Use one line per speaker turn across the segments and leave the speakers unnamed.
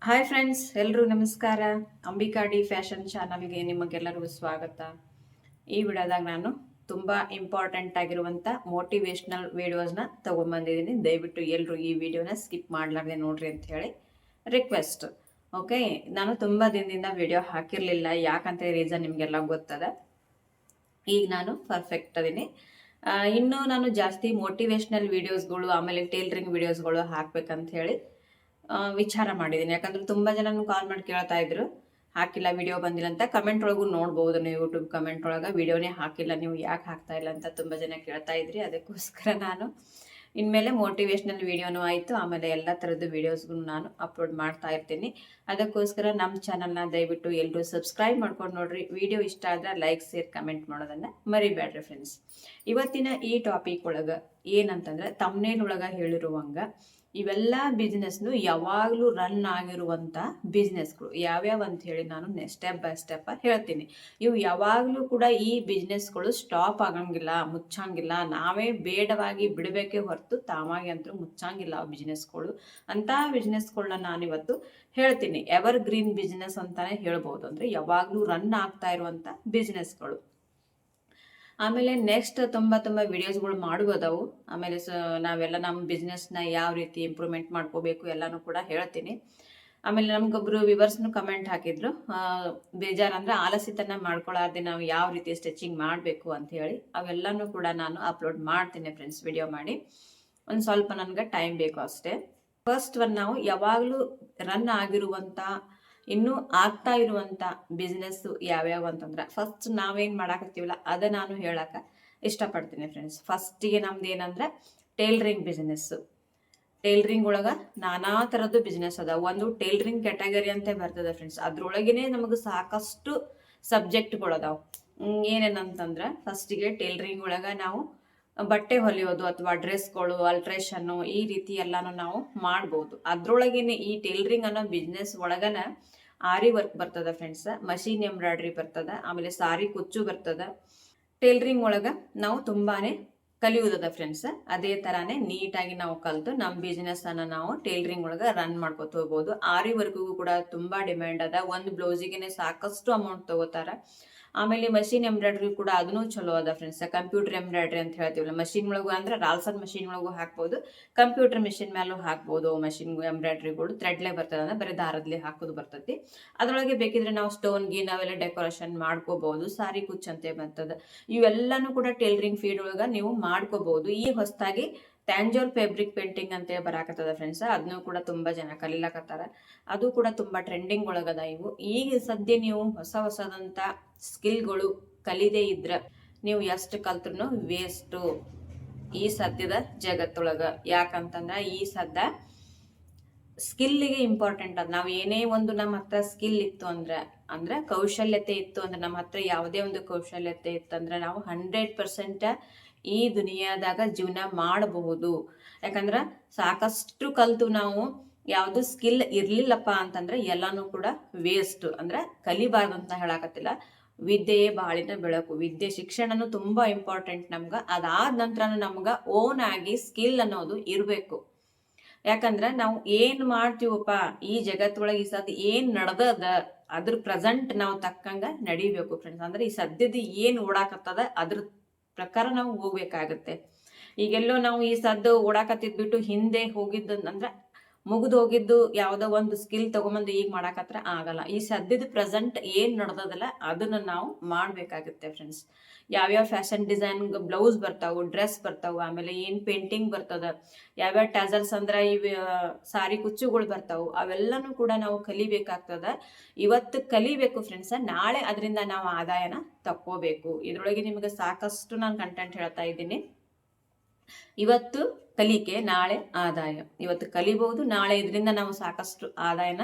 Hi friends, ಎಲ್ರಿಗೂ ನಮಸ್ಕಾರ. Ambika D fashion ಚಾನಲ್ಗೆ ನಿಮಗೆಲ್ಲರಿಗೂ ಸ್ವಾಗತ. ಈ ವಿಡಿಯೋದಾಗ ನಾನು ತುಂಬ ಇಂಪಾರ್ಟೆಂಟ್ ಆಗಿರುವಂಥ ಮೋಟಿವೇಶ್ನಲ್ ವಿಡಿಯೋಸ್ನ ತೊಗೊಂಬಂದಿದ್ದೀನಿ. ದಯವಿಟ್ಟು ಎಲ್ಲರೂ ಈ ವಿಡಿಯೋನ ಸ್ಕಿಪ್ ಮಾಡಲಾರ್ದೆ ನೋಡ್ರಿ ಅಂತ ಹೇಳಿ ರಿಕ್ವೆಸ್ಟ್. ಓಕೆ, ನಾನು ತುಂಬ ದಿನದಿಂದ ವಿಡಿಯೋ ಹಾಕಿರಲಿಲ್ಲ. ಯಾಕಂತ ರೀಸನ್ ನಿಮಗೆಲ್ಲ ಗೊತ್ತದ. ಈಗ ನಾನು ಪರ್ಫೆಕ್ಟ್ ಅದೀನಿ. ಇನ್ನೂ ನಾನು ಜಾಸ್ತಿ ಮೋಟಿವೇಶ್ನಲ್ ವಿಡಿಯೋಸ್ಗಳು ಆಮೇಲೆ ಟೇಲರಿಂಗ್ ವಿಡಿಯೋಸ್ಗಳು ಹಾಕ್ಬೇಕಂತ ಹೇಳಿ ವಿಚಾರ ಮಾಡಿದ್ದೀನಿ. ಯಾಕಂದ್ರೆ ತುಂಬ ಜನ ಕಾಲ್ ಮಾಡಿ ಕೇಳ್ತಾ ಇದ್ರು, ಹಾಕಿಲ್ಲ, ವಿಡಿಯೋ ಬಂದಿಲ್ಲ ಅಂತ. ಕಮೆಂಟ್ ಒಳಗೂ ನೋಡ್ಬೋದು ನೀವು, ಯೂಟ್ಯೂಬ್ ಕಮೆಂಟ್ ಒಳಗೆ ವಿಡಿಯೋನೇ ಹಾಕಿಲ್ಲ, ನೀವು ಯಾಕೆ ಹಾಕ್ತಾ ಇಲ್ಲ ಅಂತ ತುಂಬ ಜನ ಕೇಳ್ತಾ ಇದ್ರಿ. ಅದಕ್ಕೋಸ್ಕರ ನಾನು ಇನ್ಮೇಲೆ ಮೋಟಿವೇಶ್ನಲ್ ವಿಡಿಯೋನೂ ಆಯಿತು, ಆಮೇಲೆ ಎಲ್ಲ ಥರದ್ದು ವಿಡಿಯೋಸ್ಗೂ ನಾನು ಅಪ್ಲೋಡ್ ಮಾಡ್ತಾ ಇರ್ತೀನಿ. ಅದಕ್ಕೋಸ್ಕರ ನಮ್ಮ ಚಾನಲ್ನ ದಯವಿಟ್ಟು ಎಲ್ಲರೂ ಸಬ್ಸ್ಕ್ರೈಬ್ ಮಾಡ್ಕೊಂಡು ನೋಡ್ರಿ. ವಿಡಿಯೋ ಇಷ್ಟ ಆದರೆ ಲೈಕ್, ಶೇರ್, ಕಮೆಂಟ್ ಮಾಡೋದನ್ನು ಮರಿಬೇಡ್ರಿ ಫ್ರೆಂಡ್ಸ್. ಇವತ್ತಿನ ಈ ಟಾಪಿಕ್ ಒಳಗೆ ಏನಂತಂದ್ರೆ, ತಮ್ನೇಲ್ ಒಳಗೆ ಹೇಳಿರುವಂಗ ಇವೆಲ್ಲ ಬಿಸ್ನೆಸ್ನು ಯಾವಾಗಲೂ ರನ್ ಆಗಿರುವಂಥ ಬಿಸ್ನೆಸ್ಗಳು ಯಾವ್ಯಾವ ಅಂತ ಹೇಳಿ ನಾನು ಸ್ಟೆಪ್ ಬೈ ಸ್ಟೆಪ್ ಹೇಳ್ತೀನಿ. ಇವು ಯಾವಾಗಲೂ ಕೂಡ ಈ ಬಿಸ್ನೆಸ್ಗಳು ಸ್ಟಾಪ್ ಆಗಂಗಿಲ್ಲ, ಮುಚ್ಚಂಗಿಲ್ಲ. ನಾವೇ ಬೇಡವಾಗಿ ಬಿಡಬೇಕೇ ಹೊರತು ತಾವಾಗಿ ಅಂತೂ ಮುಚ್ಚಂಗಿಲ್ಲ ಆ ಬಿಸ್ನೆಸ್ಗಳು. ಅಂಥ ಬಿಸ್ನೆಸ್ಗಳನ್ನ ನಾನಿವತ್ತು ಹೇಳ್ತೀನಿ. ಎವರ್ ಗ್ರೀನ್ ಬಿಸ್ನೆಸ್ ಅಂತಾನೆ ಹೇಳ್ಬೋದು. ಅಂದರೆ ಯಾವಾಗಲೂ ರನ್ ಆಗ್ತಾ ಇರುವಂಥ ಬಿಸ್ನೆಸ್ಗಳು. ಆಮೇಲೆ ನೆಕ್ಸ್ಟ್ ತುಂಬ ವಿಡಿಯೋಸ್ಗಳು ಮಾಡ್ಬೋದವು. ಆಮೇಲೆ ನಾವೆಲ್ಲ ನಮ್ಮ ಬಿಸ್ನೆಸ್ನ ಯಾವ ರೀತಿ ಇಂಪ್ರೂವ್ಮೆಂಟ್ ಮಾಡ್ಕೋಬೇಕು ಎಲ್ಲನೂ ಕೂಡ ಹೇಳ್ತೀನಿ. ಆಮೇಲೆ ನಮ್ಗೊಬ್ರು ವಿವರ್ಸ್ನು ಕಮೆಂಟ್ ಹಾಕಿದ್ರು, ಬೇಜಾರಂದ್ರೆ ಆಲಸ್ಯತನ ಮಾಡ್ಕೊಳ್ಳಾರ್ದೆ ನಾವು ಯಾವ ರೀತಿ ಸ್ಟಿಚಿಂಗ್ ಮಾಡಬೇಕು ಅಂತ ಹೇಳಿ. ಅವೆಲ್ಲನೂ ಕೂಡ ನಾನು ಅಪ್ಲೋಡ್ ಮಾಡ್ತೀನಿ ಫ್ರೆಂಡ್ಸ್, ವಿಡಿಯೋ ಮಾಡಿ. ಒಂದು ಸ್ವಲ್ಪ ನನಗೆ ಟೈಮ್ ಬೇಕು ಅಷ್ಟೇ. ಫಸ್ಟ್ ನಾವು ಯಾವಾಗಲೂ ರನ್ ಆಗಿರುವಂಥ, ಇನ್ನೂ ಆಗ್ತಾ ಇರುವಂಥ ಬಿಸ್ನೆಸ್ ಯಾವ್ಯಾವ ಅಂತಂದ್ರೆ, ಫಸ್ಟ್ ನಾವೇನು ಮಾಡಾಕತ್ತೀವಲ್ಲ ಅದು ನಾನು ಹೇಳಕ್ಕೆ ಇಷ್ಟಪಡ್ತೀನಿ ಫ್ರೆಂಡ್ಸ್. ಫಸ್ಟಿಗೆ ನಮ್ದು ಏನಂದ್ರೆ ಟೇಲರಿಂಗ್ ಬಿಸ್ನೆಸ್ಸು. ಟೇಲರಿಂಗ್ ಒಳಗೆ ನಾನಾ ಥರದ್ದು ಬಿಸ್ನೆಸ್ ಅದ. ಒಂದು ಟೇಲರಿಂಗ್ ಕ್ಯಾಟಗರಿ ಅಂತ ಬರ್ತದೆ ಫ್ರೆಂಡ್ಸ್. ಅದ್ರೊಳಗೇನೆ ನಮಗೆ ಸಾಕಷ್ಟು ಸಬ್ಜೆಕ್ಟ್ಗಳು ಏನೇನಂತಂದ್ರೆ, ಫಸ್ಟಿಗೆ ಟೇಲರಿಂಗ್ ಒಳಗೆ ನಾವು ಬಟ್ಟೆ ಹೊಲಿಯೋದು ಅಥವಾ ಡ್ರೆಸ್ಗಳು, ಅಲ್ಟ್ರೇಷನ್ನು, ಈ ರೀತಿ ಎಲ್ಲಾನು ನಾವು ಮಾಡ್ಬೋದು. ಅದ್ರೊಳಗೇನೆ ಈ ಟೇಲರಿಂಗ್ ಅನ್ನೋ ಬಿಸ್ನೆಸ್ ಒಳಗನ ಆರಿ ವರ್ಕ್ ಬರ್ತದ ಫ್ರೆಂಡ್ಸ್, ಮಷೀನ್ ಎಂಬ್ರಾಯ್ಡ್ರಿ ಬರ್ತದ, ಆಮೇಲೆ ಸಾರಿ ಕುಚ್ಚು ಬರ್ತದ. ಟೇಲರಿಂಗ್ ಒಳಗ ನಾವು ತುಂಬಾನೇ ಕಲಿಯುವುದದ ಫ್ರೆಂಡ್ಸ್. ಅದೇ ತರಾನೇ ನೀಟಾಗಿ ನಾವು ಕಲಿತು ನಮ್ಮ ಬಿಸ್ನೆಸ್ ಅನ್ನ ನಾವು ಟೇಲರಿಂಗ್ ಒಳಗ ರನ್ ಮಾಡ್ಕೊತ ಹೋಗ್ಬೋದು. ಆರಿ ವರ್ಕ್ಗೂ ಕೂಡ ತುಂಬಾ ಡಿಮ್ಯಾಂಡ್ ಅದ. ಒಂದು ಬ್ಲೌಸಿಗೆ ಸಾಕಷ್ಟು ಅಮೌಂಟ್ ತಗೋತಾರ. ಆಮೇಲೆ ಮಷೀನ್ ಎಂಬ್ರಾಯ್ಡ್ರಿ ಕೂಡ ಅದನ್ನು ಚಲೋ ಅದ ಫ್ರೆಂಡ್ಸ್. ಕಂಪ್ಯೂಟರ್ ಎಂಬ್ರಾಯ್ಡ್ರಿ ಅಂತ ಹೇಳ್ತೀವಲ್ಲ, ಮಷೀನ್ ಒಳಗು ಅಂದ್ರೆ ರಾಲ್ಸನ್ ಮಷೀನ್ ಒಳಗೂ ಹಾಕ್ಬೋದು, ಕಂಪ್ಯೂಟರ್ ಮಿಷಿನ್ ಮೇಲೂ ಹಾಕ್ಬೋದು. ಮಷೀನ್ ಎಂಬ್ರಾಯ್ಡ್ರಿಗಳು ಥ್ರೆಡ್ಲೇ ಬರ್ತದೆ, ಅಂದ್ರೆ ಬರೀ ದಾರದ್ಲಿ ಹಾಕೋದು ಬರ್ತೈತಿ. ಅದರೊಳಗೆ ಬೇಕಿದ್ರೆ ನಾವು ಸ್ಟೋನ್ ಗಿ ನಾವೆಲ್ಲ ಡೆಕೋರೇಷನ್ ಮಾಡ್ಕೋಬಹುದು. ಸಾರಿ ಕುಚ್ಚಂತೆ ಬರ್ತದೆ. ಇವೆಲ್ಲಾನು ಕೂಡ ಟೇಲರಿಂಗ್ ಫೀಲ್ಡ್ ಒಳಗ ನೀವು ಮಾಡ್ಕೋಬಹುದು. ಈ ಹೊಸದಾಗಿ ಟ್ಯಾಂಜೋರ್ ಫ್ಯಾಬ್ರಿಕ್ ಪೇಂಟಿಂಗ್ ಅಂತ ಬರಾಕತ್ತದ ಫ್ರೆಂಡ್ಸ್. ಅದನ್ನು ಕೂಡ ತುಂಬಾ ಜನ ಕಲಿಲಾಕತ್ತಾರ. ಅದು ಕೂಡ ತುಂಬಾ ಟ್ರೆಂಡಿಂಗ್ ಒಳಗದ. ಇವು ಈಗ ಸದ್ಯ ನೀವು ಹೊಸದಂತ ಸ್ಕಿಲ್ಗಳು ಕಲಿದೇ ಇದ್ರ ನೀವು ಎಷ್ಟು ಕಲ್ತ್ರು ವೇಸ್ಟು ಈ ಸದ್ಯದ ಜಗತ್ತೊಳಗ. ಯಾಕಂತಂದ್ರ ಈ ಸದ್ಯ ಸ್ಕಿಲ್ಗೆ ಇಂಪಾರ್ಟೆಂಟ್ ಅದ. ನಾವು ಏನೇ ಒಂದು ನಮ್ಮ ಹತ್ರ ಸ್ಕಿಲ್ ಇತ್ತು ಅಂದ್ರೆ ಕೌಶಲ್ಯತೆ ಇತ್ತು ಅಂದ್ರೆ, ನಮ್ಮ ಹತ್ರ ಯಾವುದೇ ಒಂದು ಕೌಶಲ್ಯತೆ ಇತ್ತಂದ್ರೆ ನಾವು 100% ಈ ದುನಿಯಾದಾಗ ಜೀವನ ಮಾಡಬಹುದು. ಯಾಕಂದ್ರ ಸಾಕಷ್ಟು ಕಲ್ತು ನಾವು ಯಾವುದು ಸ್ಕಿಲ್ ಇರ್ಲಿಲ್ಲಪ್ಪ ಅಂತಂದ್ರೆ ಎಲ್ಲಾನು ಕೂಡ ವೇಸ್ಟ್. ಅಂದ್ರೆ ಕಲಿಬಾರ್ದಂತ ಹೇಳಾಕತ್ತಿಲ್ಲ. ವಿದ್ಯೆಯೇ ಬಾಳಿನ ಬೆಳಕು. ವಿದ್ಯೆ ಶಿಕ್ಷಣನು ತುಂಬಾ ಇಂಪಾರ್ಟೆಂಟ್ ನಮ್ಗ. ಅದಾದ ನಂತರ ನಮ್ಗ ಓನ್ ಆಗಿ ಸ್ಕಿಲ್ ಅನ್ನೋದು ಇರ್ಬೇಕು. ಯಾಕಂದ್ರ ನಾವು ಏನ್ ಮಾಡ್ತೀವಪ್ಪ ಈ ಜಗತ್ತೊಳಗೆ, ಈ ಸದ್ ಏನ್ ನಡ್ದದ ಅದ್ರ ಪ್ರೆಸೆಂಟ್ ನಾವು ತಕ್ಕಂಗ ನಡಿಬೇಕು ಫ್ರೆಂಡ್ಸ್. ಅಂದ್ರೆ ಈ ಸದ್ಯದ ಏನ್ ಓಡಾಕತ್ತದ ಅದ್ರ ಪ್ರಕಾರ ನಾವು ಹೋಗ್ಬೇಕಾಗತ್ತೆ. ಈಗೆಲ್ಲೋ ನಾವು ಈ ಸದ್ದು ಓಡಾಕತ್ತಿದ್ಬಿಟ್ಟು ಹಿಂದೆ ಹೋಗಿದ್ದು ಅಂದ್ರೆ ಮುಗಿದು ಹೋಗಿದ್ದು ಯಾವುದೋ ಒಂದು ಸ್ಕಿಲ್ ತಗೊಂಬಂದು ಈಗ ಮಾಡಾಕತ್ರ ಆಗಲ್ಲ. ಈ ಸದ್ಯದ ಪ್ರೆಸೆಂಟ್ ಏನ್ ನಡೆದದಲ್ಲ ಅದನ್ನ ನಾವು ಮಾಡ್ಬೇಕಾಗುತ್ತೆ ಫ್ರೆಂಡ್ಸ್. ಯಾವ್ಯಾವ ಫ್ಯಾಷನ್ ಡಿಸೈನ್ ಬ್ಲೌಸ್ ಬರ್ತಾವು, ಡ್ರೆಸ್ ಬರ್ತಾವು, ಆಮೇಲೆ ಏನ್ ಪೇಂಟಿಂಗ್ ಬರ್ತದ, ಯಾವ್ಯಾವ ಟ್ಯಾಸಲ್ಸ್ ಅಂದ್ರ ಇವ್ ಸಾರಿ ಕುಚ್ಚುಗಳು ಬರ್ತಾವು, ಅವೆಲ್ಲನೂ ಕೂಡ ನಾವು ಕಲಿಬೇಕಾಗ್ತದ. ಇವತ್ತು ಕಲಿಬೇಕು ಫ್ರೆಂಡ್ಸ್, ನಾಳೆ ಅದರಿಂದ ನಾವು ಆದಾಯನ ತಕ್ಕೋಬೇಕು. ಇದ್ರೊಳಗೆ ನಿಮಗೆ ಸಾಕಷ್ಟು ನಾನು ಕಂಟೆಂಟ್ ಹೇಳ್ತಾ ಇದ್ದೀನಿ. ಇವತ್ತು ಕಲಿಕೆ, ನಾಳೆ ಆದಾಯ. ಇವತ್ತು ಕಲಿಬಹುದು, ನಾಳೆ ಇದರಿಂದ ನಾವು ಸಾಕಷ್ಟು ಆದಾಯನ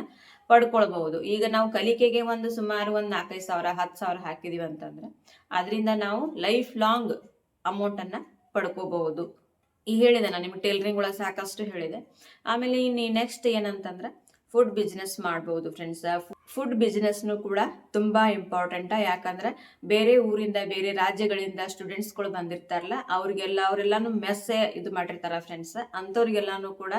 ಪಡ್ಕೊಳ್ಬಹುದು. ಈಗ ನಾವು ಕಲಿಕೆಗೆ ಸುಮಾರು 4,000 10,000 ಹಾಕಿದೀವಿ ಅಂತಂದ್ರೆ ಅದರಿಂದ ನಾವು ಲೈಫ್ ಲಾಂಗ್ ಅಮೌಂಟ್ ಅನ್ನ ಪಡ್ಕೋಬಹುದು. ಈ ಹೇಳಿದೆ ನಾನು ನಿಮ್ಗೆ ಟೇಲರಿಂಗ್ ಒಳಗೆ ಸಾಕಷ್ಟು ಹೇಳಿದೆ. ಆಮೇಲೆ ಇನ್ನು ನೆಕ್ಸ್ಟ್ ಏನಂತಂದ್ರೆ ಫುಡ್ ಬಿಸ್ನೆಸ್ ಮಾಡ್ಬೋದು ಫ್ರೆಂಡ್ಸ್. ಫುಡ್ ಬಿಸ್ನೆಸ್ನು ಕೂಡ ತುಂಬಾ ಇಂಪಾರ್ಟೆಂಟ್. ಯಾಕಂದ್ರೆ ಬೇರೆ ಊರಿಂದ, ಬೇರೆ ರಾಜ್ಯಗಳಿಂದ ಸ್ಟೂಡೆಂಟ್ಸ್ಗಳು ಬಂದಿರ್ತಾರಲ್ಲ, ಅವರೆಲ್ಲಾನು ಮೆಸ್ಸೆ ಇದು ಮಾಡಿರ್ತಾರ ಫ್ರೆಂಡ್ಸ್. ಅಂಥವ್ರಿಗೆಲ್ಲಾನು ಕೂಡ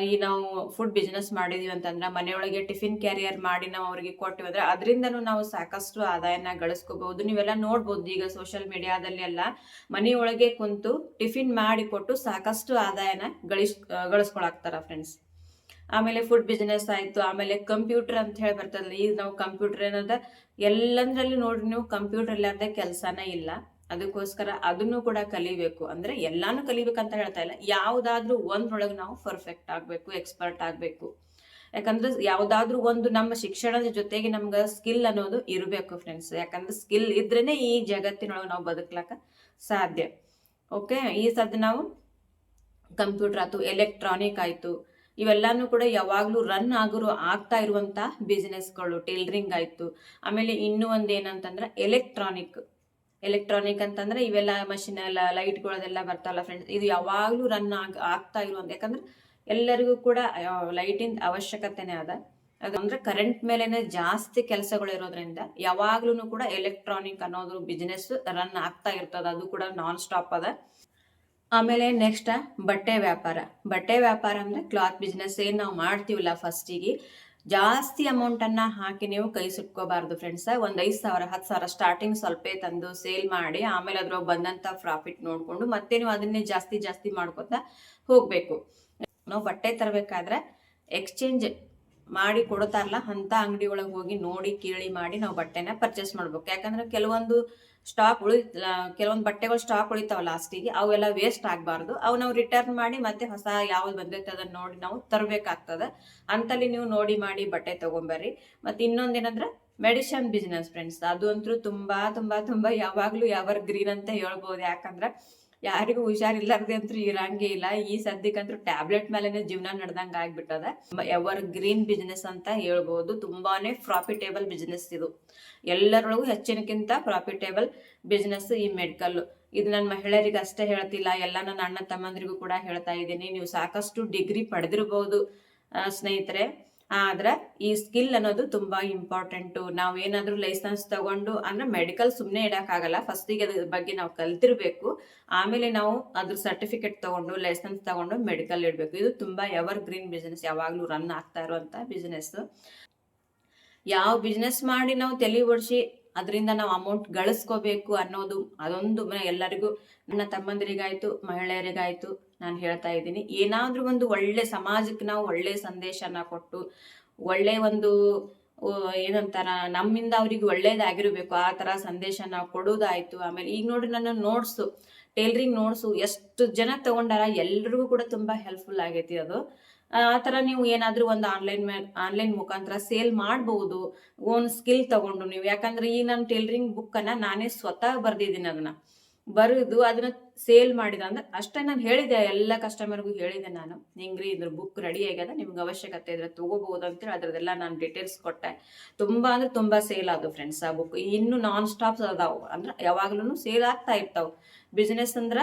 ಈ ನಾವು ಫುಡ್ ಬಿಸ್ನೆಸ್ ಮಾಡಿದೀವಿ ಅಂತಂದ್ರೆ ಮನೆಯೊಳಗೆ ಟಿಫಿನ್ ಕ್ಯಾರಿಯರ್ ಮಾಡಿ ನಾವು ಅವ್ರಿಗೆ ಕೊಟ್ಟಿವಿ ಅಂದ್ರೆ ಅದರಿಂದನೂ ನಾವು ಸಾಕಷ್ಟು ಆದಾಯನ ಗಳಿಸ್ಕೋಬಹುದು. ನೀವೆಲ್ಲ ನೋಡ್ಬೋದು ಈಗ ಸೋಷಿಯಲ್ ಮೀಡಿಯಾದಲ್ಲಿ ಎಲ್ಲ ಮನೆಯೊಳಗೆ ಕುಂತು ಟಿಫಿನ್ ಮಾಡಿ ಕೊಟ್ಟು ಸಾಕಷ್ಟು ಆದಾಯನ ಗಳಿಸ್ಕೊಳಾಕ್ತಾರ ಫ್ರೆಂಡ್ಸ್. ಆಮೇಲೆ ಫುಡ್ ಬಿಸ್ನೆಸ್ ಆಯ್ತು. ಆಮೇಲೆ ಕಂಪ್ಯೂಟರ್ ಅಂತ ಹೇಳಿ ಬರ್ತದಲ್ಲ, ಈಗ ನಾವು ಕಂಪ್ಯೂಟರ್ ಏನದ ಎಲ್ಲಂದ್ರಲ್ಲಿ ನೋಡ್ರಿ ನೀವು ಕಂಪ್ಯೂಟರ್ ಇಲ್ಲಾರ್ದೆ ಕೆಲಸನೇ ಇಲ್ಲ. ಅದಕ್ಕೋಸ್ಕರ ಅದನ್ನು ಕೂಡ ಕಲಿಬೇಕು. ಅಂದ್ರೆ ಎಲ್ಲಾನು ಕಲಿಬೇಕಂತ ಹೇಳ್ತಾ ಇಲ್ಲ, ಯಾವ್ದಾದ್ರೂ ಒಂದ್ರೊಳಗೆ ನಾವು ಪರ್ಫೆಕ್ಟ್ ಆಗ್ಬೇಕು, ಎಕ್ಸ್ಪರ್ಟ್ ಆಗ್ಬೇಕು. ಯಾಕಂದ್ರೆ ಯಾವ್ದಾದ್ರು ಒಂದು ನಮ್ಮ ಶಿಕ್ಷಣದ ಜೊತೆಗೆ ನಮ್ಗ ಸ್ಕಿಲ್ ಅನ್ನೋದು ಇರಬೇಕು ಫ್ರೆಂಡ್ಸ್. ಯಾಕಂದ್ರೆ ಸ್ಕಿಲ್ ಇದ್ರೇನೆ ಈ ಜಗತ್ತಿನೊಳಗೆ ನಾವು ಬದುಕ್ಲಕ್ಕ ಸಾಧ್ಯ. ಓಕೆ, ಈ ಸದ್ ನಾವು ಕಂಪ್ಯೂಟರ್ ಆಯ್ತು, ಎಲೆಕ್ಟ್ರಾನಿಕ್ ಆಯ್ತು, ಇವೆಲ್ಲಾನು ಕೂಡ ಯಾವಾಗ್ಲೂ ರನ್ ಆಗ್ತಾ ಇರುವಂತ ಬಿಸ್ನೆಸ್ಗಳು. ಟೈಲರಿಂಗ್ ಆಯ್ತು. ಆಮೇಲೆ ಇನ್ನೂ ಒಂದ್ ಏನಂತಂದ್ರೆ ಎಲೆಕ್ಟ್ರಾನಿಕ್ ಅಂತಂದ್ರೆ ಇವೆಲ್ಲ ಮಷಿನ್ ಎಲ್ಲ ಲೈಟ್ಗಳದೆಲ್ಲ ಬರ್ತಾವಲ್ಲ ಫ್ರೆಂಡ್ಸ್, ಇದು ಯಾವಾಗ್ಲೂ ರನ್ ಆಗ್ತಾ ಇರುವಂತ. ಯಾಕಂದ್ರೆ ಎಲ್ಲರಿಗೂ ಕೂಡ ಲೈಟಿನ ಅವಶ್ಯಕತೆನೇ ಅದ. ಅದಂದ್ರೆ ಕರೆಂಟ್ ಮೇಲೆನೆ ಜಾಸ್ತಿ ಕೆಲಸಗಳು ಇರೋದ್ರಿಂದ ಯಾವಾಗ್ಲೂ ಕೂಡ ಎಲೆಕ್ಟ್ರಾನಿಕ್ ಅನ್ನೋದು ಬಿಸ್ನೆಸ್ ರನ್ ಆಗ್ತಾ ಇರ್ತದ. ಅದು ಕೂಡ ನಾನ್ ಸ್ಟಾಪ್ ಅದ. ಆಮೇಲೆ ನೆಕ್ಸ್ಟ್ ಬಟ್ಟೆ ವ್ಯಾಪಾರ ಅಂದ್ರೆ ಕ್ಲಾತ್ ಬಿಸ್ನೆಸ್ ಏನ್ ನಾವು ಮಾಡ್ತೀವಲ್ಲ, ಫಸ್ಟಿಗೆ ಜಾಸ್ತಿ ಅಮೌಂಟ್ ಅನ್ನ ಹಾಕಿ ನೀವು ಕೈ ಸುಟ್ಕೋಬಾರ್ದು ಫ್ರೆಂಡ್ಸ್. ಒಂದ್ 5,000 10,000 ಸ್ಟಾರ್ಟಿಂಗ್ ಸ್ವಲ್ಪ ತಂದು ಸೇಲ್ ಮಾಡಿ, ಆಮೇಲೆ ಅದ್ರೊಳಗೆ ಬಂದಂತ ಪ್ರಾಫಿಟ್ ನೋಡ್ಕೊಂಡು ಮತ್ತೆ ನೀವು ಅದನ್ನೇ ಜಾಸ್ತಿ ಮಾಡ್ಕೊತಾ ಹೋಗ್ಬೇಕು. ನಾವು ಬಟ್ಟೆ ತರಬೇಕಾದ್ರೆ ಎಕ್ಸ್ಚೇಂಜ್ ಮಾಡಿ ಕೊಡ್ತಾರಲ್ಲ ಅಂತ ಅಂಗಡಿ ಒಳಗೆ ಹೋಗಿ ನೋಡಿ ಕೇಳಿ ಮಾಡಿ ನಾವು ಬಟ್ಟೆನ ಪರ್ಚೇಸ್ ಮಾಡ್ಬೇಕು. ಯಾಕಂದ್ರೆ ಕೆಲವೊಂದು ಬಟ್ಟೆಗಳು ಸ್ಟಾಕ್ ಉಳಿತಾವ ಲಾಸ್ಟಿಗೆ, ಅವೆಲ್ಲ ವೇಸ್ಟ್ ಆಗ್ಬಾರ್ದು. ಅವು ನಾವು ರಿಟರ್ನ್ ಮಾಡಿ ಮತ್ತೆ ಹೊಸ ಯಾವ್ದು ಬಂದೈತೆ ಅದನ್ನ ನೋಡಿ ನಾವು ತರಬೇಕಾಗ್ತದ. ಅಂತಲ್ಲಿ ನೀವು ನೋಡಿ ಮಾಡಿ ಬಟ್ಟೆ ತಗೊಂಬರ್ರಿ. ಮತ್ತೆ ಇನ್ನೊಂದೇನಂದ್ರೆ ಮೆಡಿಸಿನ್ ಬಿಸ್ನೆಸ್ ಫ್ರೆಂಡ್ಸ್, ಅದು ಅಂತೂ ತುಂಬಾ ಯಾವಾಗ್ಲೂ ಎವರ್ ಗ್ರೀನ್ ಅಂತ ಹೇಳ್ಬೋದು. ಯಾಕಂದ್ರೆ ಯಾರಿಗೂ ಹುಷಾರಿಲ್ಲಾರ್ದೆ ಅಂತೂ ಇರಂಗೇ ಇಲ್ಲ. ಈ ಸದ್ಯಕ್ಕಂತೂ ಟ್ಯಾಬ್ಲೆಟ್ ಮೇಲೆನೆ ಜೀವನ ನಡೆದಂಗ ಆಗ್ಬಿಟ್ಟದ. ಎವರ್ ಗ್ರೀನ್ ಬಿಸ್ನೆಸ್ ಅಂತ ಹೇಳ್ಬೋದು. ತುಂಬಾನೇ ಪ್ರಾಫಿಟೇಬಲ್ ಬಿಸ್ನೆಸ್ ಇದು. ಎಲ್ಲರೊಳಗೂ ಹೆಚ್ಚಿನಕ್ಕಿಂತ ಪ್ರಾಫಿಟೇಬಲ್ ಬಿಸ್ನೆಸ್ ಈ ಮೆಡಿಕಲ್. ಇದು ನನ್ನ ಮಹಿಳೆಯರಿಗೆ ಅಷ್ಟೇ ಹೇಳ್ತಿಲ್ಲ, ಎಲ್ಲ ನನ್ನ ಅಣ್ಣ ತಮ್ಮಂದ್ರಿಗೂ ಕೂಡ ಹೇಳ್ತಾ ಇದ್ದೀನಿ. ನೀವು ಸಾಕಷ್ಟು ಡಿಗ್ರಿ ಪಡೆದಿರ್ಬೋದು ಸ್ನೇಹಿತರೆ, ಆದ್ರೆ ಈ ಸ್ಕಿಲ್ ಅನ್ನೋದು ತುಂಬಾ ಇಂಪಾರ್ಟೆಂಟ್. ನಾವ್ ಏನಾದ್ರೂ ಲೈಸೆನ್ಸ್ ತಗೊಂಡು ಅಂದ್ರೆ ಮೆಡಿಕಲ್ ಸುಮ್ನೆ ಇಡಕ್ಕಾಗಲ್ಲ. ಫಸ್ಟಿಗೆ ಅದ್ರ ಬಗ್ಗೆ ನಾವು ಕಲ್ತಿರ್ಬೇಕು. ಆಮೇಲೆ ನಾವು ಅದ್ರ ಸರ್ಟಿಫಿಕೇಟ್ ತಗೊಂಡು ಲೈಸೆನ್ಸ್ ತಗೊಂಡು ಮೆಡಿಕಲ್ ಇಡ್ಬೇಕು. ಇದು ತುಂಬಾ ಎವರ್ ಗ್ರೀನ್ ಬಿಸ್ನೆಸ್, ಯಾವಾಗ್ಲೂ ರನ್ ಆಗ್ತಾ ಇರುವಂತ ಬಿಸ್ನೆಸ್. ಯಾವ ಬಿಸ್ನೆಸ್ ಮಾಡಿ ನಾವು ತಲೆ ಓಡಿಸಿ ಅದರಿಂದ ನಾವು ಅಮೌಂಟ್ ಗಳಿಸ್ಕೋಬೇಕು ಅನ್ನೋದು ಅದೊಂದು ಎಲ್ಲರಿಗೂ, ನನ್ನ ತಮ್ಮಂದಿರಿಗಾಯ್ತು ಮಹಿಳೆಯರಿಗಾಯ್ತು ನಾನು ಹೇಳ್ತಾ ಇದ್ದೀನಿ. ಏನಾದ್ರೂ ಒಂದು ಒಳ್ಳೆ ಸಮಾಜಕ್ಕೆ ನಾವು ಒಳ್ಳೆ ಸಂದೇಶನ ಕೊಟ್ಟು ಒಳ್ಳೆ ಒಂದು ಏನಂತಾರ ನಮ್ಮಿಂದ ಅವ್ರಿಗೆ ಒಳ್ಳೇದಾಗಿರ್ಬೇಕು ಆ ತರ ಸಂದೇಶ ನಾವು ಕೊಡೋದಾಯ್ತು. ಆಮೇಲೆ ಈಗ ನೋಡ್ರಿ ನನ್ನ ನೋಟ್ಸು, ಟೈಲರಿಂಗ್ ನೋಟ್ಸು ಎಷ್ಟು ಜನ ತಗೊಂಡಾರ, ಎಲ್ರಿಗೂ ಕೂಡ ತುಂಬಾ ಹೆಲ್ಪ್ಫುಲ್ ಆಗೈತಿ ಅದು. ಆ ತರ ನೀವು ಏನಾದ್ರೂ ಒಂದು ಆನ್ಲೈನ್ ಮುಖಾಂತರ ಸೇಲ್ ಮಾಡಬಹುದು ಓನ್ ಸ್ಕಿಲ್ ತಗೊಂಡು ನೀವು. ಯಾಕಂದ್ರೆ ಈ ನನ್ನ ಟೈಲರಿಂಗ್ ಬುಕ್ ಅನ್ನ ನಾನೇ ಸ್ವತಃ ಬರ್ದಿದ್ದೀನಿ. ಅದನ್ನ ಬರೆದು ಅದನ್ನ ಸೇಲ್ ಮಾಡಿದ ಅಂದ್ರೆ ಅಷ್ಟೇ. ನಾನು ಹೇಳಿದೆ ಎಲ್ಲ ಕಸ್ಟಮರ್ಗೂ ಹೇಳಿದೆ, ನಾನು ಹಿಂಗ್ರಿ ಇದ್ರ ಬುಕ್ ರೆಡಿ ಆಗ್ಯದ, ನಿಮ್ಗೆ ಅವಶ್ಯಕತೆ ಇದ್ರೆ ತಗೋಬಹುದು ಅಂತೇಳಿ ಅದ್ರದ್ದೆಲ್ಲ ನಾನು ಡೀಟೇಲ್ಸ್ ಕೊಟ್ಟೆ. ತುಂಬಾ ಅಂದ್ರೆ ತುಂಬಾ ಸೇಲ್ ಆದವು ಫ್ರೆಂಡ್ಸ್ ಆ ಬುಕ್. ಇನ್ನು ನಾನ್ ಸ್ಟಾಪ್ ಅದಾವು, ಅಂದ್ರೆ ಯಾವಾಗ್ಲೂ ಸೇಲ್ ಆಗ್ತಾ ಇರ್ತಾವ. ಬಿಸ್ನೆಸ್ ಅಂದ್ರ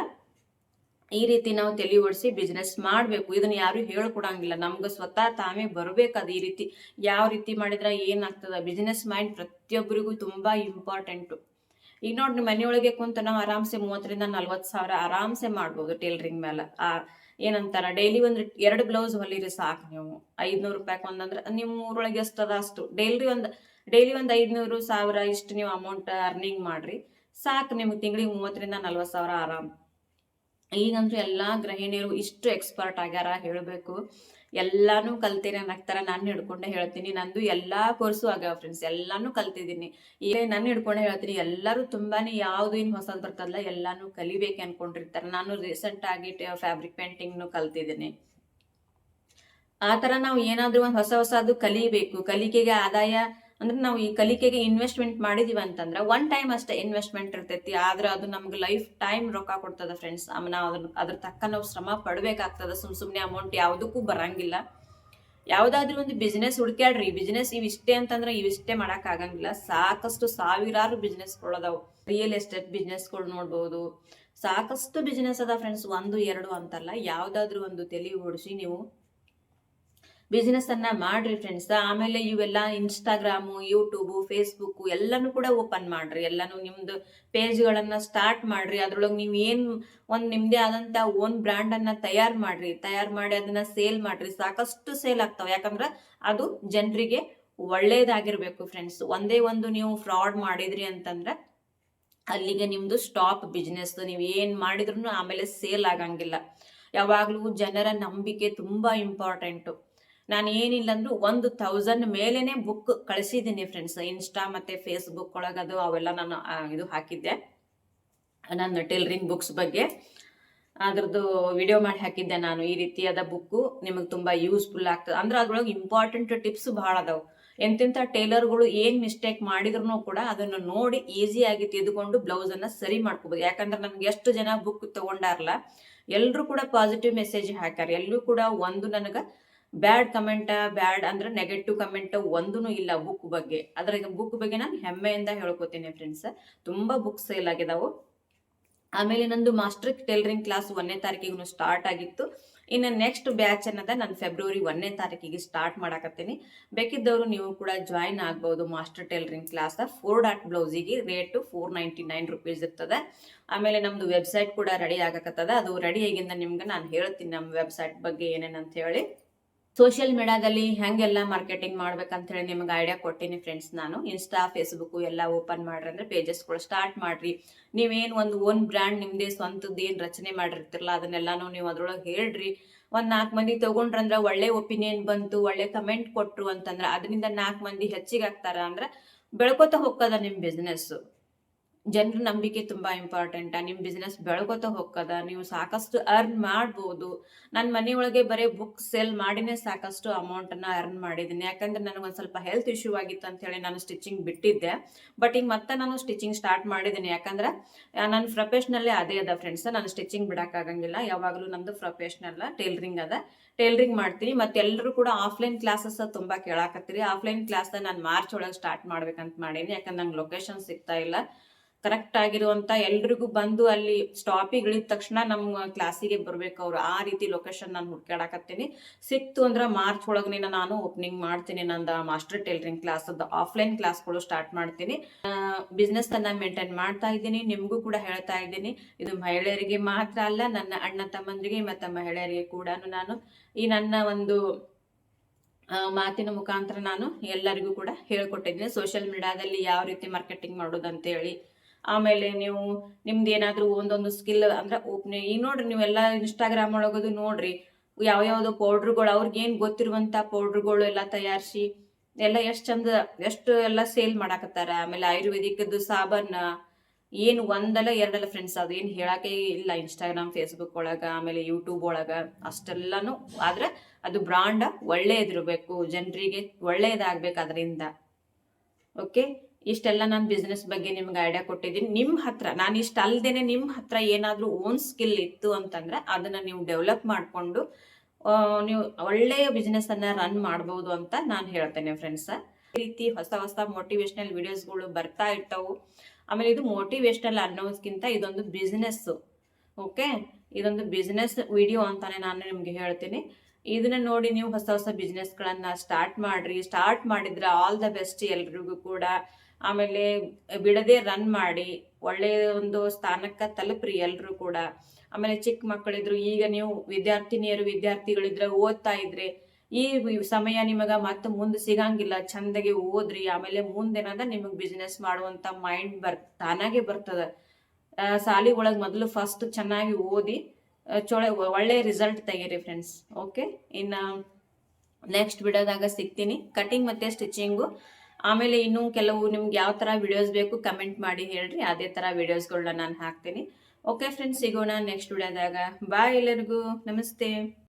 ಈ ರೀತಿ ನಾವು ತಲೆ ಓಡಿಸಿ ಬಿಸ್ನೆಸ್ ಮಾಡ್ಬೇಕು. ಇದನ್ನ ಯಾರು ಹೇಳ್ಕೊಡಂಗಿಲ್ಲ, ನಮ್ಗೆ ಸ್ವತಃ ತಾವೇ ಬರ್ಬೇಕದು. ಈ ರೀತಿ ಯಾವ ರೀತಿ ಮಾಡಿದ್ರೆ ಏನಾಗ್ತದ, ಬಿಸ್ನೆಸ್ ಮೈಂಡ್ ಪ್ರತಿಯೊಬ್ಬರಿಗೂ ತುಂಬಾ ಇಂಪಾರ್ಟೆಂಟು. ಈಗ ನೋಡ್ರಿ ಮನೆಯೊಳಗೆ ಕುಂತ ನಾವು ಆರಾಮ್ಸೆ 30,000 ರಿಂದ 40,000 ಆರಾಮ್ಸೆ ಮಾಡ್ಬೋದು ಟೈಲರಿಂಗ್ ಮೇಲೆ. ಏನಂತಾರ ಡೈಲಿ ಒಂದ್ 2 ಬ್ಲೌಸ್ ಹೊಲಿರಿ ಸಾಕು ನೀವು. 500 ರೂಪಾಯಿ ಒಂದಂದ್ರೆ ನಿಮ್ಮ ಊರೊಳಗೆ ಎಷ್ಟದ ಅಷ್ಟು ಡೈಲಿ ಒಂದ್ 500 1000 ಇಷ್ಟು ನೀವು ಅಮೌಂಟ್ ಅರ್ನಿಂಗ್ ಮಾಡ್ರಿ ಸಾಕು. ನಿಮ್ಗೆ ತಿಂಗಳಿಗೆ 30,000 ರಿಂದ 40,000 ಆರಾಮ್. ಈಗಂತೂ ಎಲ್ಲಾ ಗೃಹಿಣಿಯರು ಇಷ್ಟು ಎಕ್ಸ್ಪರ್ಟ್ ಆಗ್ಯಾರ ಹೇಳ್ಬೇಕು. ಎಲ್ಲಾನು ಕಲ್ತೀನಿ ಅನ್ನಕ್ತಾರ. ನಾನು ಹಿಡ್ಕೊಂಡೆ ಹೇಳ್ತೀನಿ, ನಂದು ಎಲ್ಲಾ ಕೋರ್ಸು ಆಗ್ಯಾವ ಫ್ರೆಂಡ್ಸ್, ಎಲ್ಲಾನು ಕಲ್ತಿದ್ದೀನಿ. ಈಗ ನಾನು ಹಿಡ್ಕೊಂಡೆ ಹೇಳ್ತೀನಿ. ಎಲ್ಲರೂ ತುಂಬಾನೇ ಯಾವ್ದು ಇನ್ ಹೊಸದ್ ಬರ್ತದಲ್ಲ ಎಲ್ಲಾನು ಕಲಿಬೇಕು ಅನ್ಕೊಂಡಿರ್ತಾರೆ. ನಾನು ರೀಸೆಂಟ್ ಆಗಿ ಫ್ಯಾಬ್ರಿಕ್ ಪೇಂಟಿಂಗ್ನು ಕಲ್ತಿದ್ದೀನಿ. ಆ ತರ ನಾವು ಏನಾದ್ರೂ ಒಂದು ಹೊಸದು ಕಲಿಬೇಕು. ಕಲಿಕೆಗೆ ಆದಾಯ ಅಂದ್ರೆ ನಾವು ಈ ಕಲಿಕೆಗೆ ಇನ್ವೆಸ್ಟ್ಮೆಂಟ್ ಮಾಡಿದೀವಿ ಅಂತಂದ್ರೆ ಒನ್ ಟೈಮ್ ಅಷ್ಟೇ ಇನ್ವೆಸ್ಟ್ಮೆಂಟ್ ಇರ್ತೈತಿ. ಆದ್ರೆ ಅದು ನಮ್ಗೆ ಲೈಫ್ ಟೈಮ್ ರೊಕ್ಕ ಕೊಡ್ತದ ಫ್ರೆಂಡ್ಸ್. ನಾವು ಅದ್ರ ತಕ್ಕ ನಾವು ಶ್ರಮ ಪಡ್ಬೇಕಾಗ್ತದ. ಸುಮ್ನೆ ಅಮೌಂಟ್ ಯಾವುದಕ್ಕೂ ಬರಂಗಿಲ್ಲ. ಯಾವ್ದಾದ್ರು ಒಂದು ಬಿಸ್ನೆಸ್ ಹುಡ್ಕ್ಯಾಡ್ರಿ. ಬಿಸ್ನೆಸ್ ಇವಿಷ್ಟೇ ಅಂತಂದ್ರೆ ಇವಿಷ್ಟೇ ಮಾಡಕ್ ಆಗಂಗಿಲ್ಲ. ಸಾಕಷ್ಟು ಸಾವಿರಾರು ಬಿಸ್ನೆಸ್ಗಳದಾವು. ರಿಯಲ್ ಎಸ್ಟೇಟ್ ಬಿಸ್ನೆಸ್ಗಳು ನೋಡ್ಬೋದು. ಸಾಕಷ್ಟು ಬಿಸ್ನೆಸ್ ಅದ ಫ್ರೆಂಡ್ಸ್, 1 2 ಅಂತಲ್ಲ. ಯಾವ್ದಾದ್ರು ಒಂದು ತಲೆ ಓಡಿಸಿ ನೀವು ಬಿಸ್ನೆಸ್ಸನ್ನು ಮಾಡಿರಿ ಫ್ರೆಂಡ್ಸ್. ಆಮೇಲೆ ಇವೆಲ್ಲ ಇನ್ಸ್ಟಾಗ್ರಾಮು, ಯೂಟ್ಯೂಬು, ಫೇಸ್ಬುಕ್ಕು ಎಲ್ಲನೂ ಕೂಡ ಓಪನ್ ಮಾಡಿರಿ. ಎಲ್ಲನೂ ನಿಮ್ಮದು ಪೇಜ್ಗಳನ್ನು ಸ್ಟಾರ್ಟ್ ಮಾಡಿರಿ. ಅದ್ರೊಳಗೆ ನೀವು ಏನು ಒಂದು ನಿಮ್ಮದೇ ಆದಂಥ ಓನ್ ಬ್ರ್ಯಾಂಡನ್ನು ತಯಾರು ಮಾಡಿ ಅದನ್ನು ಸೇಲ್ ಮಾಡಿರಿ. ಸಾಕಷ್ಟು ಸೇಲ್ ಆಗ್ತಾವೆ. ಯಾಕಂದ್ರೆ ಅದು ಜನರಿಗೆ ಒಳ್ಳೇದಾಗಿರ್ಬೇಕು ಫ್ರೆಂಡ್ಸ್. ಒಂದೇ ಒಂದು ನೀವು ಫ್ರಾಡ್ ಮಾಡಿದ್ರಿ ಅಂತಂದ್ರೆ ಅಲ್ಲಿಗೆ ನಿಮ್ಮದು ಸ್ಟಾಪ್ ಬಿಸ್ನೆಸ್. ನೀವು ಏನು ಮಾಡಿದ್ರು ಆಮೇಲೆ ಸೇಲ್ ಆಗಂಗಿಲ್ಲ. ಯಾವಾಗಲೂ ಜನರ ನಂಬಿಕೆ ತುಂಬ ಇಂಪಾರ್ಟೆಂಟು. ನಾನು ಏನಿಲ್ಲ ಅಂದ್ರೂ 1000 ಮೇಲೇನೆ ಬುಕ್ ಕಳಿಸಿದ್ದೀನಿ ಫ್ರೆಂಡ್ಸ್. ಇನ್ಸ್ಟಾ ಮತ್ತು ಫೇಸ್ಬುಕ್ ಒಳಗದು ಅವೆಲ್ಲ ನಾನು ಇದು ಹಾಕಿದ್ದೆ, ನನ್ನ ಟೈಲರಿಂಗ್ ಬುಕ್ಸ್ ಬಗ್ಗೆ ಅದ್ರದ್ದು ವಿಡಿಯೋ ಮಾಡಿ ಹಾಕಿದ್ದೆ ನಾನು. ಈ ರೀತಿಯಾದ ಬುಕ್ಕು ನಿಮಗೆ ತುಂಬ ಯೂಸ್ಫುಲ್ ಆಗ್ತದೆ. ಅಂದ್ರೆ ಅದ್ರೊಳಗೆ ಇಂಪಾರ್ಟೆಂಟ್ ಟಿಪ್ಸ್ ಭಾಳ ಅದಾವೆ. ಎಂತೆಂಥ ಟೈಲರ್ಗಳು ಏನು ಮಿಸ್ಟೇಕ್ ಮಾಡಿದ್ರು ಕೂಡ ಅದನ್ನು ನೋಡಿ ಈಸಿಯಾಗಿ ತೆಗೆದುಕೊಂಡು ಬ್ಲೌಸನ್ನು ಸರಿ ಮಾಡ್ಕೋಬೋದು. ಯಾಕಂದ್ರೆ ನನಗೆ ಎಷ್ಟು ಜನ ಬುಕ್ ತೊಗೊಂಡಾರಲ್ಲ ಎಲ್ಲರೂ ಕೂಡ ಪಾಸಿಟಿವ್ ಮೆಸೇಜ್ ಹಾಕ್ಯಾರ. ಎಲ್ಲರೂ ಕೂಡ ಒಂದು ನನಗೆ ಬ್ಯಾಡ್ ಕಮೆಂಟ್, ಬ್ಯಾಡ್ ಅಂದ್ರೆ ನೆಗೆಟಿವ್ ಕಮೆಂಟ್ ಒಂದೂ ಇಲ್ಲ ಬುಕ್ ಬಗ್ಗೆ. ಅದ್ರ ಬುಕ್ ಬಗ್ಗೆ ನಾನು ಹೆಮ್ಮೆಯಿಂದ ಹೇಳ್ಕೊತೀನಿ ಫ್ರೆಂಡ್ಸ್. ತುಂಬ ಬುಕ್ ಸೇಲ್ ಆಗಿದಾವು. ಆಮೇಲೆ ನಂದು ಮಾಸ್ಟರ್ ಟೈಲರಿಂಗ್ ಕ್ಲಾಸ್ 1ನೇ ತಾರೀಕಿಗೂ ಸ್ಟಾರ್ಟ್ ಆಗಿತ್ತು. ಇನ್ನು ನೆಕ್ಸ್ಟ್ ಬ್ಯಾಚ್ ಅನ್ನೋದ ನಾನು ಫೆಬ್ರವರಿ 1ನೇ ತಾರೀಕಿಗೆ ಸ್ಟಾರ್ಟ್ ಮಾಡಾಕತ್ತೀನಿ. ಬೇಕಿದ್ದವರು ನೀವು ಕೂಡ ಜಾಯಿನ್ ಆಗ್ಬೋದು. ಮಾಸ್ಟರ್ ಟೈಲರಿಂಗ್ ಕ್ಲಾಸ್ 4 ಡಾಟ್ ಬ್ಲೌಸಿಗೆ ರೇಟು 499 ರುಪೀಸ್ ಇರ್ತದೆ. ಆಮೇಲೆ ನಮ್ಮದು ವೆಬ್ಸೈಟ್ ಕೂಡ ರೆಡಿ ಆಗಕತ್ತದ. ಅದು ರೆಡಿ ಆಗಿಂದ ನಿಮ್ಗೆ ನಾನು ಹೇಳ್ತೀನಿ ನಮ್ಮ ವೆಬ್ಸೈಟ್ ಬಗ್ಗೆ ಏನೇನಂತ ಹೇಳಿ. ಸೋಷಿಯಲ್ ಮೀಡಿಯಾದಲ್ಲಿ ಹೆಂಗೆಲ್ಲ ಮಾರ್ಕೆಟಿಂಗ್ ಮಾಡ್ಬೇಕಂತ ಹೇಳಿ ನಿಮ್ಗೆ ಐಡಿಯಾ ಕೊಟ್ಟಿನಿ ಫ್ರೆಂಡ್ಸ್. ನಾನು ಇನ್ಸ್ಟಾ ಫೇಸ್ಬುಕ್ಕು ಎಲ್ಲ ಓಪನ್ ಮಾಡ್ರಿ ಅಂದ್ರೆ ಪೇಜಸ್ಗಳು ಸ್ಟಾರ್ಟ್ ಮಾಡ್ರಿ. ನೀವೇನು ಒಂದು ಓನ್ ಬ್ರ್ಯಾಂಡ್ ನಿಮ್ಮದೇ ಸ್ವಂತದ್ದು ಏನು ರಚನೆ ಮಾಡಿರ್ತಿರಲ್ಲ ಅದನ್ನೆಲ್ಲಾನು ನೀವು ಅದ್ರೊಳಗೆ ಹೇಳ್ರಿ. ಒಂದು 4 ಮಂದಿ ತೊಗೊಂಡ್ರಂದ್ರೆ ಒಳ್ಳೆ ಒಪಿನಿಯನ್ ಬಂತು, ಒಳ್ಳೆ ಕಮೆಂಟ್ ಕೊಟ್ಟರು ಅಂತಂದ್ರೆ ಅದರಿಂದ 4 ಮಂದಿ ಹೆಚ್ಚಿಗೆ ಆಗ್ತಾರ ಅಂದ್ರೆ ಬೆಳ್ಕೊತ ಹೋಗ್ತದ ನಿಮ್ಮ ಬಿಸ್ನೆಸ್ಸು. ಜನರ ನಂಬಿಕೆ ತುಂಬಾ ಇಂಪಾರ್ಟೆಂಟ್. ನಿಮ್ಮ ಬಿಸ್ನೆಸ್ ಬೆಳ್ಕೋತ ಹೋಗ್ತದ. ನೀವು ಸಾಕಷ್ಟು ಅರ್ನ್ ಮಾಡ್ಬೋದು. ನನ್ನ ಮನೆಯೊಳಗೆ ಬರೀ ಬುಕ್ ಸೇಲ್ ಮಾಡಿನೇ ಸಾಕಷ್ಟು ಅಮೌಂಟನ್ನು ಅರ್ನ್ ಮಾಡಿದ್ದೀನಿ. ಯಾಕಂದ್ರೆ ನನಗೊಂದು ಸ್ವಲ್ಪ ಹೆಲ್ತ್ ಇಶ್ಯೂ ಆಗಿತ್ತು ಅಂತ ಹೇಳಿ ನಾನು ಸ್ಟಿಚಿಂಗ್ ಬಿಟ್ಟಿದ್ದೆ. ಬಟ್ ಈಗ ಮತ್ತೆ ನಾನು ಸ್ಟಿಚಿಂಗ್ ಸ್ಟಾರ್ಟ್ ಮಾಡಿದ್ದೀನಿ. ಯಾಕಂದ್ರೆ ನನ್ನ ಪ್ರೊಫೆಷ್ನಲ್ಲೇ ಅದೇ ಅದ ಫ್ರೆಂಡ್ಸ್. ನಾನು ಸ್ಟಿಚಿಂಗ್ ಬಿಡೋಕ್ಕಾಗಂಗಿಲ್ಲ. ಯಾವಾಗಲೂ ನಮ್ಮದು ಪ್ರೊಫೆಷ್ನಲ್ ಟೈಲರಿಂಗ್ ಅದ. ಟೈಲರಿಂಗ್ ಮಾಡ್ತೀನಿ. ಮತ್ತು ಎಲ್ಲರೂ ಕೂಡ ಆಫ್ಲೈನ್ ಕ್ಲಾಸಸ್ ತುಂಬ ಕೇಳಾಕತ್ತೀರಿ. ಆಫ್ಲೈನ್ ಕ್ಲಾಸ್ ನಾನು ಮಾರ್ಚ್ ಒಳಗೆ ಸ್ಟಾರ್ಟ್ ಮಾಡ್ಬೇಕಂತ ಮಾಡೀನಿ. ಯಾಕಂದ್ರೆ ನಂಗೆ ಲೊಕೇಶನ್ ಸಿಗ್ತಾ ಇಲ್ಲ ಕರೆಕ್ಟ್ ಆಗಿರುವಂತ. ಎಲ್ರಿಗೂ ಬಂದು ಅಲ್ಲಿ ಸ್ಟಾಪಿಗೆ ಇಳಿದ ತಕ್ಷಣ ನಮ್ಮ ಕ್ಲಾಸಿಗೆ ಬರ್ಬೇಕು ಅವ್ರು. ಆ ರೀತಿ ಲೊಕೇಶನ್ ನಾನು ಹುಡ್ಕಾಡಕತ್ತೀನಿ. ಸಿಕ್ತು ಅಂದ್ರೆ ಮಾರ್ಚ್ ಒಳಗೆ ನಾನು ಓಪನಿಂಗ್ ಮಾಡ್ತೀನಿ. ನಂದು ಮಾಸ್ಟರ್ ಟೈಲರಿಂಗ್ ಕ್ಲಾಸ್ ಆಫ್ಲೈನ್ ಕ್ಲಾಸ್ಗಳು ಸ್ಟಾರ್ಟ್ ಮಾಡ್ತೀನಿ. ಬಿಸ್ನೆಸ್ ಅನ್ನ ಮೇಂಟೈನ್ ಮಾಡ್ತಾ ಇದ್ದೀನಿ. ನಿಮಗೂ ಕೂಡ ಹೇಳ್ತಾ ಇದ್ದೀನಿ. ಇದು ಮಹಿಳೆಯರಿಗೆ ಮಾತ್ರ ಅಲ್ಲ, ನನ್ನ ಅಣ್ಣ ತಮ್ಮಂದಿರಿಗೆ ಮತ್ತು ಮಹಿಳೆಯರಿಗೆ ಕೂಡ ನಾನು ಈ ನನ್ನ ಒಂದು ಮಾತಿನ ಮುಖಾಂತರ ನಾನು ಎಲ್ಲರಿಗೂ ಕೂಡ ಹೇಳ್ಕೊಟ್ಟಿದ್ದೀನಿ. ಸೋಷಿಯಲ್ ಮೀಡಿಯಾದಲ್ಲಿ ಯಾವ ರೀತಿ ಮಾರ್ಕೆಟಿಂಗ್ ಮಾಡೋದಂತೇಳಿ. ಆಮೇಲೆ ನೀವು ನಿಮ್ದು ಏನಾದರೂ ಒಂದೊಂದು ಸ್ಕಿಲ್ ಅಂದ್ರೆ ಈಗ ನೋಡ್ರಿ, ನೀವೆಲ್ಲ ಇನ್ಸ್ಟಾಗ್ರಾಮ್ ಒಳಗದು ನೋಡ್ರಿ, ಯಾವ್ಯಾವ್ದು ಪೌಡ್ರುಗಳು ಅವ್ರಿಗೇನು ಗೊತ್ತಿರುವಂಥ ಪೌಡ್ರುಗಳು ಎಲ್ಲ ತಯಾರಿಸಿ ಎಲ್ಲ ಎಷ್ಟು ಚಂದ ಎಷ್ಟು ಎಲ್ಲ ಸೇಲ್ ಮಾಡಾಕತ್ತಾರ. ಆಮೇಲೆ ಆಯುರ್ವೇದಿಕದ್ದು ಸಾಬನ್ ಏನು ಒಂದಲ್ಲ ಎರಡಲ್ಲ ಫ್ರೆಂಡ್ಸ್, ಅದು ಏನು ಹೇಳಕ್ಕೆ ಇಲ್ಲ. ಇನ್ಸ್ಟಾಗ್ರಾಮ್ ಫೇಸ್ಬುಕ್ ಒಳಗೆ ಆಮೇಲೆ ಯೂಟ್ಯೂಬ್ ಒಳಗೆ ಅಷ್ಟೆಲ್ಲನೂ. ಆದರೆ ಅದು ಬ್ರಾಂಡ ಒಳ್ಳೆಯದಿರಬೇಕು, ಜನರಿಗೆ ಒಳ್ಳೆಯದಾಗಬೇಕು ಅದರಿಂದ. ಓಕೆ, ಇಷ್ಟೆಲ್ಲ ನಾನು ಬಿಸ್ನೆಸ್ ಬಗ್ಗೆ ನಿಮ್ಗೆ ಐಡಿಯಾ ಕೊಟ್ಟಿದ್ದೀನಿ. ನಿಮ್ಮ ಹತ್ರ ನಾನು ಇಷ್ಟು ಅಲ್ದೇನೆ ನಿಮ್ಮ ಹತ್ರ ಏನಾದರೂ ಓನ್ ಸ್ಕಿಲ್ ಇತ್ತು ಅಂತಂದ್ರೆ ಅದನ್ನು ನೀವು ಡೆವಲಪ್ ಮಾಡಿಕೊಂಡು ನೀವು ಒಳ್ಳೆಯ ಬಿಸ್ನೆಸ್ಸನ್ನು ರನ್ ಮಾಡ್ಬೋದು ಅಂತ ನಾನು ಹೇಳ್ತೇನೆ ಫ್ರೆಂಡ್ಸ. ಈ ರೀತಿ ಹೊಸ ಹೊಸ ಮೋಟಿವೇಶ್ನಲ್ ವಿಡಿಯೋಸ್ಗಳು ಬರ್ತಾ ಇರ್ತಾವೆ. ಆಮೇಲೆ ಇದು ಮೋಟಿವೇಶ್ನಲ್ ಅನ್ನೋದಕ್ಕಿಂತ ಇದೊಂದು ಬಿಸ್ನೆಸ್ಸು. ಓಕೆ, ಇದೊಂದು ಬಿಸ್ನೆಸ್ ವಿಡಿಯೋ ಅಂತಾನೆ ನಾನು ನಿಮಗೆ ಹೇಳ್ತೀನಿ. ಇದನ್ನ ನೋಡಿ ನೀವು ಹೊಸ ಹೊಸ ಬಿಸ್ನೆಸ್ಗಳನ್ನು ಸ್ಟಾರ್ಟ್ ಮಾಡಿರಿ. ಸ್ಟಾರ್ಟ್ ಮಾಡಿದ್ರೆ ಆಲ್ ದ ಬೆಸ್ಟ್ ಎಲ್ರಿಗೂ ಕೂಡ. ಆಮೇಲೆ ಬಿಡದೆ ರನ್ ಮಾಡಿ ಒಳ್ಳೆಯ ಒಂದು ಸ್ಥಾನಕ್ಕೆ ತಲುಪ್ರಿ ಎಲ್ಲರೂ ಕೂಡ. ಆಮೇಲೆ ಚಿಕ್ಕ ಮಕ್ಕಳಿದ್ರು, ಈಗ ನೀವು ವಿದ್ಯಾರ್ಥಿಗಳಿದ್ರೆ ಓದ್ತಾ ಇದ್ರೆ ಈ ಸಮಯ ನಿಮಗೆ ಮತ್ತೆ ಮುಂದೆ ಸಿಗಂಗಿಲ್ಲ. ಚಂದಗೆ ಓದ್ರಿ. ಆಮೇಲೆ ಮುಂದೇನದ ನಿಮಗೆ ಬಿಸ್ನೆಸ್ ಮಾಡುವಂಥ ಮೈಂಡ್ ತಾನಾಗೆ ಬರ್ತದೆ. ಸಾಲಿ ಒಳಗೆ ಮೊದಲು ಫಸ್ಟ್ ಚೆನ್ನಾಗಿ ಓದಿ ಒಳ್ಳೆ ರಿಸಲ್ಟ್ ತೆಗೀರಿ ಫ್ರೆಂಡ್ಸ್. ಓಕೆ, ಇನ್ನು ನೆಕ್ಸ್ಟ್ ವಿಡಿಯೋದಾಗ ಸಿಗ್ತೀನಿ. ಕಟಿಂಗ್ ಮತ್ತು ಸ್ಟಿಚಿಂಗು ಆಮೇಲೆ ಇನ್ನೂ ಕೆಲವು ನಿಮ್ಗೆ ಯಾವ ಥರ ವಿಡಿಯೋಸ್ ಬೇಕು ಕಮೆಂಟ್ ಮಾಡಿ ಹೇಳ್ರಿ. ಅದೇ ಥರ ವಿಡಿಯೋಸ್ಗಳನ್ನ ನಾನು ಹಾಕ್ತೀನಿ. ಓಕೆ ಫ್ರೆಂಡ್ಸ್, ಸಿಗೋಣ ನೆಕ್ಸ್ಟ್ ವಿಡಿಯೋದಾಗ. ಬಾಯ್ ಎಲ್ಲರಿಗೂ, ನಮಸ್ತೆ.